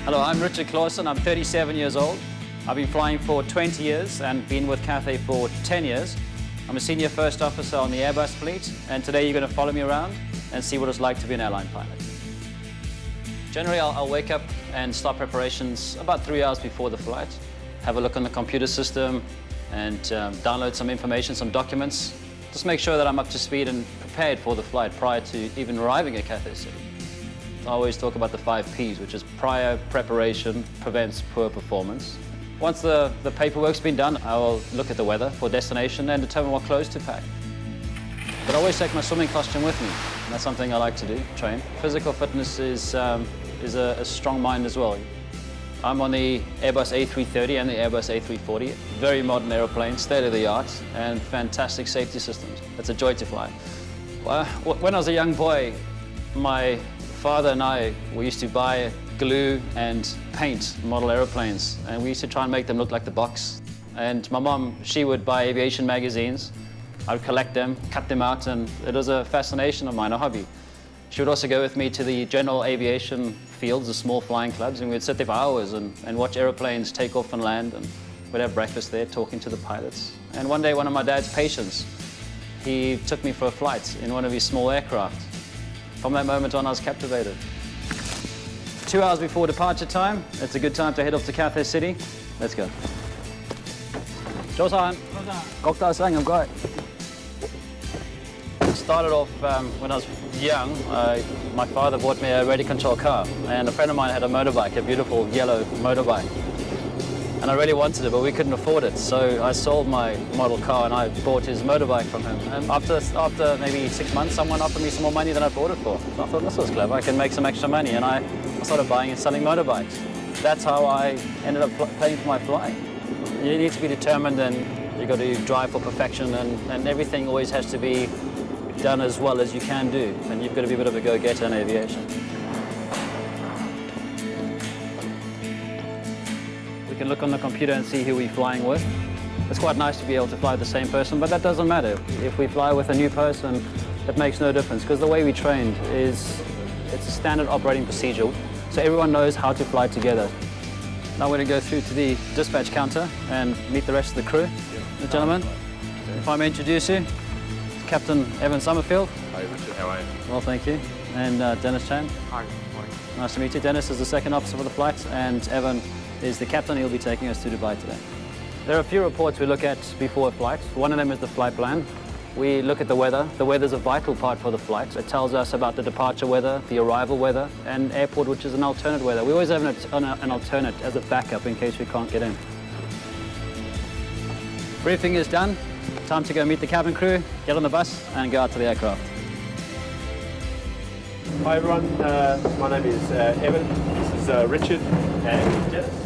Hello, I'm Richard Clausen. I'm 37 years old. I've been flying for 20 years and been with Cathay for 10 years. I'm a senior first officer on the Airbus fleet, and today you're going to follow me around and see what it's like to be an airline pilot. Generally, I'll wake up and start preparations about 3 hours before the flight, have a look on the computer system and download some information, some documents. Just make sure that I'm up to speed and prepared for the flight prior to even arriving at Cathay City. I always talk about the 5 Ps, which is prior preparation prevents poor performance. Once the paperwork's been done, I will look at the weather for destination and determine what clothes to pack. But I always take my swimming costume with me. And that's something I like to do, train. Physical fitness is a strong mind as well. I'm on the Airbus A330 and the Airbus A340. Very modern aeroplanes, state-of-the-art, and fantastic safety systems. It's a joy to fly. When I was a young boy, my father and we used to buy glue and paint model aeroplanes, and we used to try and make them look like the box. And my mom, she would buy aviation magazines. I would collect them, cut them out, and it was a fascination of mine, a hobby. She would also go with me to the general aviation fields, the small flying clubs, and we'd sit there for hours and watch aeroplanes take off and land, and we'd have breakfast there talking to the pilots. And one day, one of my dad's patients, he took me for a flight in one of his small aircraft. From that moment on, I was captivated. 2 hours before departure time, it's a good time to head off to Cathay City. Let's go. Josan. Started off when I was young. My father bought me a radio control car, and a friend of mine had a motorbike, a beautiful yellow motorbike. And I really wanted it, but we couldn't afford it. So I sold my model car and I bought his motorbike from him. And after maybe 6 months, someone offered me some more money than I bought it for. So I thought, this was clever, I can make some extra money. And I started buying and selling motorbikes. That's how I ended up paying for my flying. You need to be determined, and you've got to drive for perfection, and everything always has to be done as well as you can do. And you've got to be a bit of a go-getter in aviation. We can look on the computer and see who we're flying with. It's quite nice to be able to fly with the same person, but that doesn't matter. If we fly with a new person, it makes no difference, because the way we trained is, it's a standard operating procedure, so everyone knows how to fly together. Now we're going to go through to the dispatch counter and meet the rest of the crew. The gentlemen, if I may introduce you, Captain Evan Summerfield. Hi Richard, how are you? Well, thank you. And Dennis Chan. Hi, morning. Nice to meet you. Dennis is the second officer for the flight, and Evan is the captain. He'll be taking us to Dubai today. There are a few reports we look at before a flight. One of them is the flight plan. We look at the weather. The weather is a vital part for the flight. It tells us about the departure weather, the arrival weather, and airport, which is an alternate weather. We always have an alternate as a backup in case we can't get in. Briefing is done. Time to go meet the cabin crew, get on the bus, and go out to the aircraft. Hi everyone, my name is Evan, this is Richard and Dennis.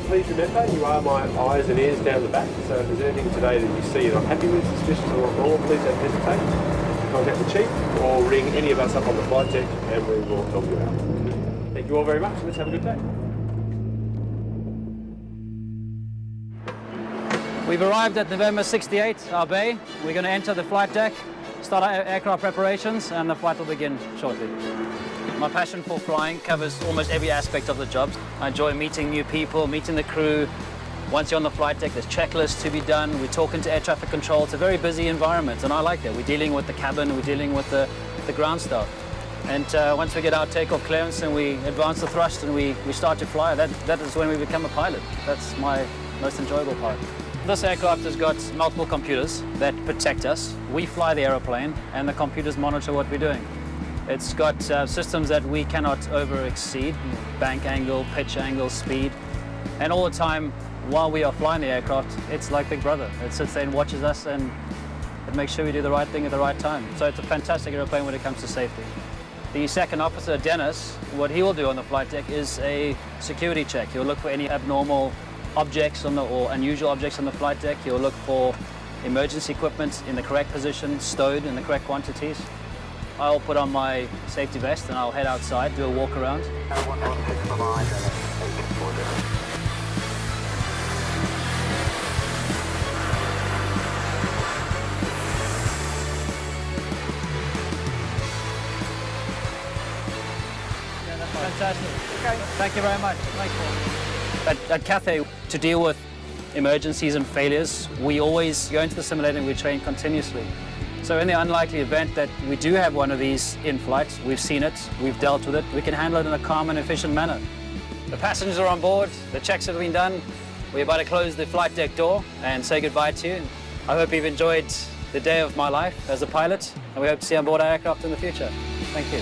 Please remember, you are my eyes and ears down the back, so if there's anything today that you see you're not happy with, suspicious or abnormal, please don't hesitate to contact the chief or ring any of us up on the flight deck and we will help you out. Thank you all very much, and let's have a good day. We've arrived at November 68, our bay. We're going to enter the flight deck, start our aircraft preparations, and the flight will begin shortly. My passion for flying covers almost every aspect of the job. I enjoy meeting new people, meeting the crew. Once you're on the flight deck, there's checklists to be done. We're talking to air traffic control. It's a very busy environment, and I like that. We're dealing with the cabin, we're dealing with the ground staff. And once we get our takeoff clearance and we advance the thrust and we start to fly, that is when we become a pilot. That's my most enjoyable part. This aircraft has got multiple computers that protect us. We fly the aeroplane and the computers monitor what we're doing. It's got systems that we cannot over-exceed, bank angle, pitch angle, speed. And all the time, while we are flying the aircraft, it's like Big Brother. It sits there and watches us, and it makes sure we do the right thing at the right time. So it's a fantastic airplane when it comes to safety. The second officer, Dennis, what he will do on the flight deck is a security check. He'll look for any abnormal objects or unusual objects on the flight deck. He'll look for emergency equipment in the correct position, stowed in the correct quantities. I'll put on my safety vest and I'll head outside, do a walk around. Fantastic. Okay. Thank you very much. Thank you. At Cathay, to deal with emergencies and failures, we always go into the simulator and we train continuously. So in the unlikely event that we do have one of these in flight, we've seen it, we've dealt with it, we can handle it in a calm and efficient manner. The passengers are on board, the checks have been done, we're about to close the flight deck door and say goodbye to you. I hope you've enjoyed the day of my life as a pilot, and we hope to see you on board our aircraft in the future. Thank you.